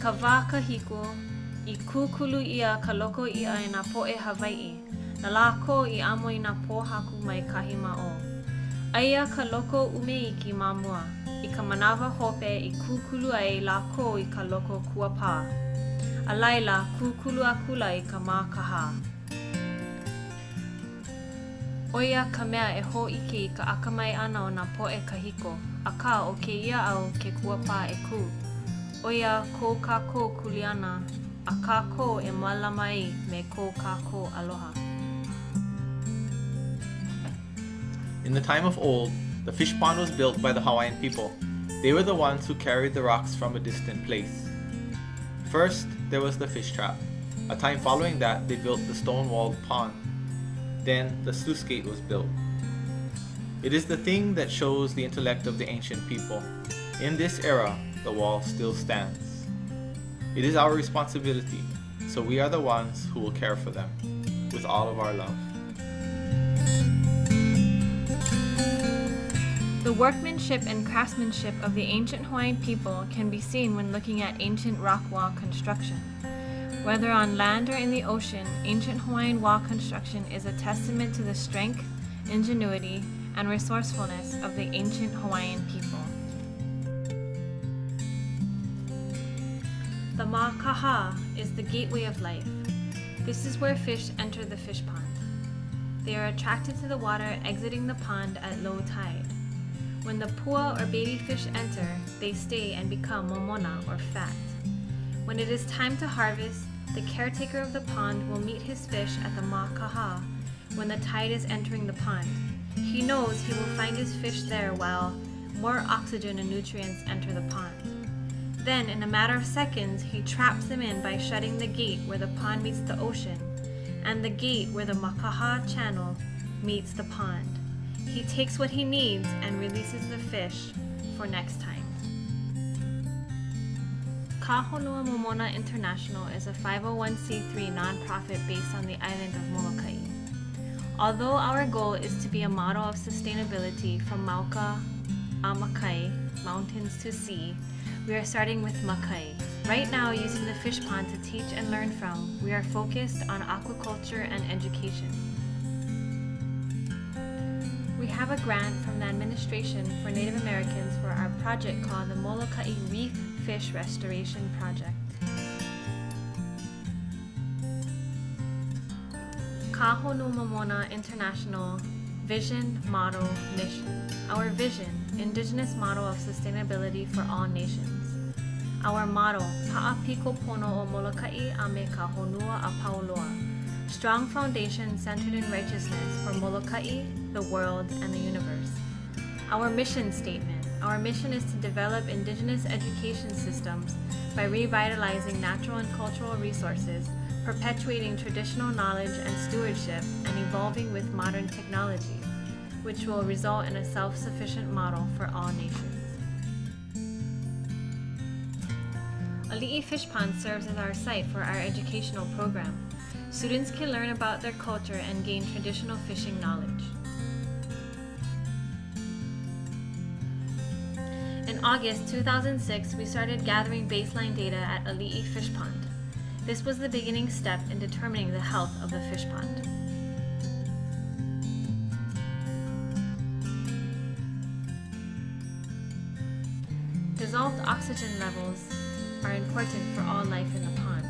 ka wā kahiko, I kūkulu ia ka loko ia I nā poʻe Hawaiʻi, na lako I amo I nā pōhaku mai kahi mao. Aia ka loko umeiki ma mua, I ka manawa hope I kūkulu ai lako I ka loko kuapā. A laila kūkulu akula I ka makaha. Oia ka mea e hōʻike I ka akamai ana o nā poʻe kahiko, aka o ke ia au ke kuapā e kū. Oia ko kākou kuliana, a kākou e malama ai me ko kākou aloha. In the time of old, the fish pond was built by the Hawaiian people. They were the ones who carried the rocks from a distant place. First, there was the fish trap. A time following that, they built the stone-walled pond. Then, the sluice gate was built. It is the thing that shows the intellect of the ancient people. In this era, the wall still stands. It is our responsibility, so we are the ones who will care for them with all of our love. The workmanship and craftsmanship of the ancient Hawaiian people can be seen when looking at ancient rock wall construction. Whether on land or in the ocean, ancient Hawaiian wall construction is a testament to the strength, ingenuity, and resourcefulness of the ancient Hawaiian people. The makaha is the gateway of life. This is where fish enter the fish pond. They are attracted to the water exiting the pond at low tide. When the pua or baby fish enter, they stay and become momona or fat. When it is time to harvest, the caretaker of the pond will meet his fish at the makaha when the tide is entering the pond. He knows he will find his fish there while more oxygen and nutrients enter the pond. Then, in a matter of seconds, he traps them in by shutting the gate where the pond meets the ocean and the gate where the makaha channel meets the pond. He takes what he needs and releases the fish for next time. Ka Honua Momona International is a 501c3 nonprofit based on the island of Molokai. Although our goal is to be a model of sustainability from Mauka a Makai, mountains to sea, we are starting with Makai. Right now, using the fish pond to teach and learn from, we are focused on aquaculture and education. We have a grant from the Administration for Native Americans for our project called the Molokai Reef Fish Restoration Project. Ka Honua Momona International Vision, Model, Mission. Our vision, Indigenous model of sustainability for all nations. Our motto, Pa'apiko Pono o Molokai a me ka honua a Pauloa. Strong foundation centered in righteousness for Molokai, the world, and the universe. Our mission statement. Our mission is to develop Indigenous education systems by revitalizing natural and cultural resources, perpetuating traditional knowledge and stewardship, and evolving with modern technology, which will result in a self-sufficient model for all nations. Ali'i Fish Pond serves as our site for our educational program. Students can learn about their culture and gain traditional fishing knowledge. In August 2006, we started gathering baseline data at Ali'i Fish Pond. This was the beginning step in determining the health of the fish pond. Dissolved oxygen levels are important for all life in the pond.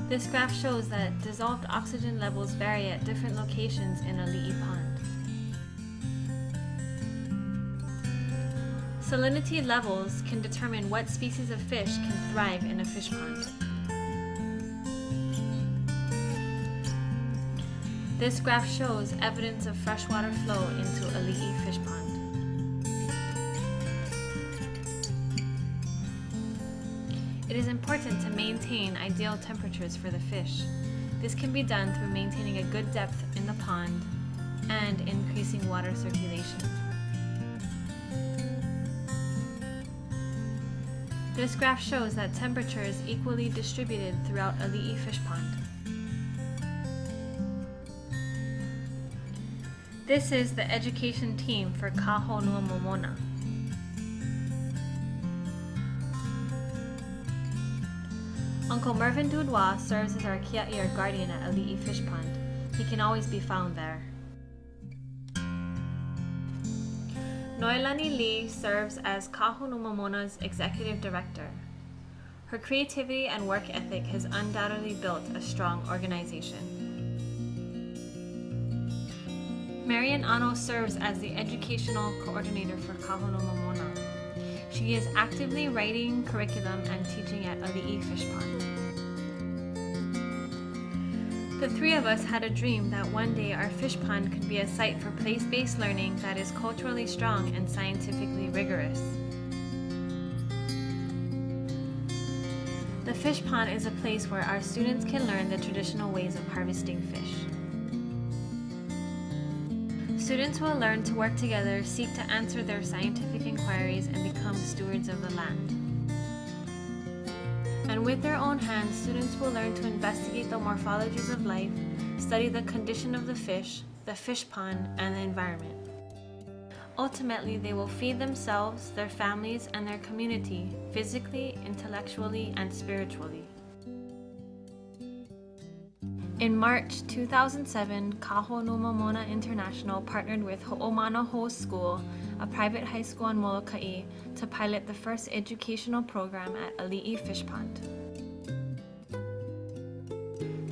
This graph shows that dissolved oxygen levels vary at different locations in Ali'i Pond. Salinity levels can determine what species of fish can thrive in a fish pond. This graph shows evidence of freshwater flow into Ali'i Fish Pond. It is important to maintain ideal temperatures for the fish. This can be done through maintaining a good depth in the pond and increasing water circulation. This graph shows that temperature is equally distributed throughout Ali'i Fish Pond. This is the education team for Ka Honua Momona. Uncle Mervyn Dudois serves as our kia'i or guardian at Ali'i Fishpond. He can always be found there. Noelani Lee serves as Kaho'onumamona's executive director. Her creativity and work ethic has undoubtedly built a strong organization. Marian Ano serves as the educational coordinator for Kaho'onumamoana. She is actively writing curriculum and teaching at Ali'i Fishpond. The three of us had a dream that one day our fish pond could be a site for place-based learning that is culturally strong and scientifically rigorous. The fish pond is a place where our students can learn the traditional ways of harvesting fish. Students will learn to work together, seek to answer their scientific inquiries, and become stewards of the land. And with their own hands, students will learn to investigate the morphologies of life, study the condition of the fish pond, and the environment. Ultimately, they will feed themselves, their families, and their community, physically, intellectually, and spiritually. In March 2007, Kaho'onumamoana International partnered with Ho'omanaho School, a private high school in Molokai, to pilot the first educational program at Ali'i Fishpond.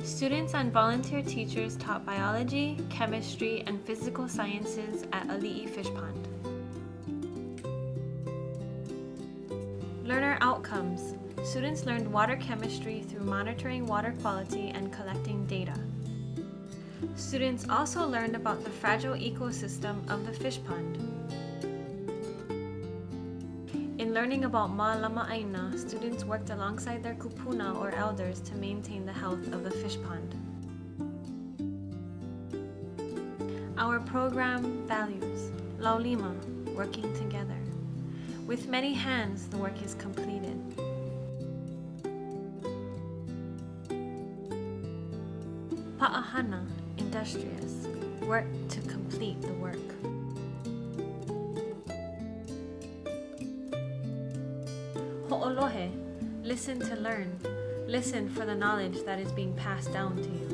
Students and volunteer teachers taught biology, chemistry, and physical sciences at Ali'i Fishpond. Learner outcomes. Students learned water chemistry through monitoring water quality and collecting data. Students also learned about the fragile ecosystem of the fish pond. In learning about Ma'alama'aina, students worked alongside their kupuna or elders to maintain the health of the fish pond. Our program values: Laulima, working together. With many hands, the work is completed. Pa'ahana, industrious, work to complete the work. Ho'olohe, listen to learn. Listen for the knowledge that is being passed down to you.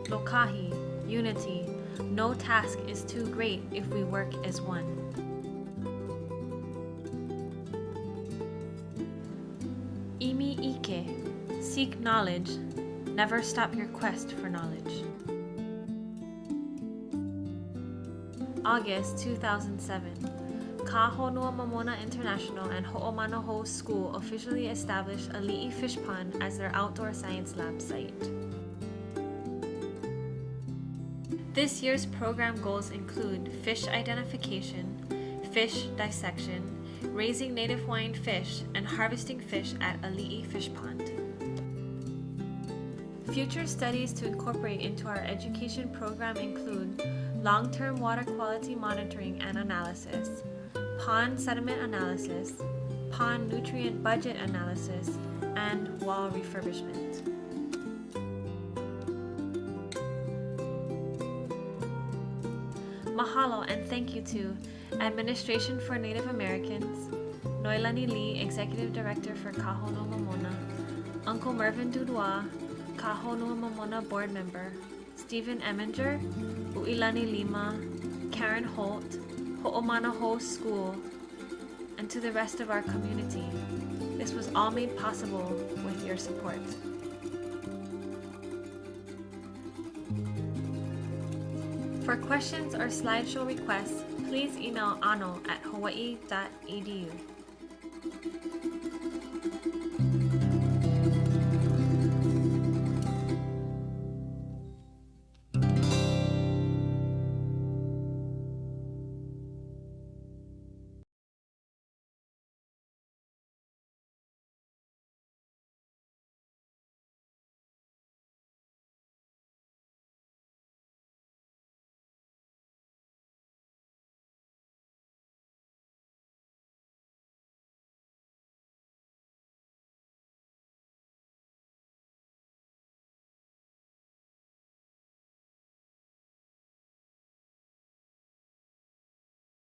Lokahi, unity. No task is too great if we work as one. Imi Ike, seek knowledge. Never stop your quest for knowledge. August 2007, Kaho'onumamoana International and Ho'omanaho School officially established Ali'i Fishpond as their outdoor science lab site. This year's program goals include fish identification, fish dissection, raising native Hawaiian fish, and harvesting fish at Ali'i Fishpond. Future studies to incorporate into our education program include long-term water quality monitoring and analysis, pond sediment analysis, pond nutrient budget analysis, and wall refurbishment. Mahalo and thank you to Administration for Native Americans, Noelani Lee, Executive Director for Kaho'onumamoana, Uncle Mervyn Dudois, Kaho'onumamoana Board Member, Stephen Eminger, U'ilani Lima, Karen Holt, Ho'omanaho School, and to the rest of our community. This was all made possible with your support. For questions or slideshow requests, please email ano@hawaii.edu.